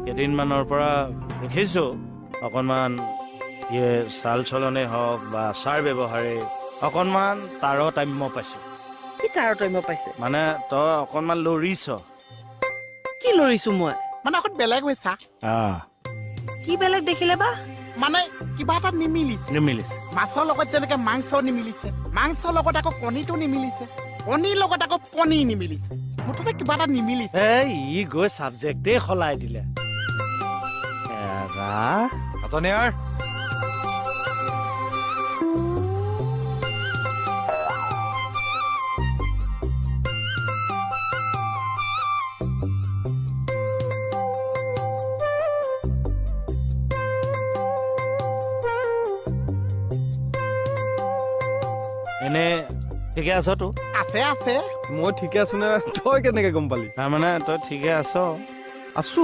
কেইদিনমানৰ পৰা দেখিছো অকণমান চাল চলনে হওক বা আচাৰ ব্যৱহাৰে অকণমান তাৰতম্য পাইছো। কি তাৰতম্য পাইছে? মানে তই অকণমান লৰিছ। কি লৰিছো মই? মানে অকণ বেলেগ হৈছা। কি বেলেগ দেখিলে বা? মানে কিবা এটা নিমিলিছে। মাছৰ লগত যেনেকে মাংস নিমিলিছে, মাংসৰ লগত আকৌ কণীটো নিমিলিছে, কণীৰ লগত আকৌ পনীৰ নিমিলিছে, মুঠতে কিবা এটা নিমিলিছে। ই গৈ চাবজেক্টেই সলাই দিলে। হাতনিয়াৰ এনে ঠিকে আছ তো? আছে মই ঠিকে আছো নে? তই কেনেকে গম পালি? তাৰমানে তই ঠিকে আছ? আছো।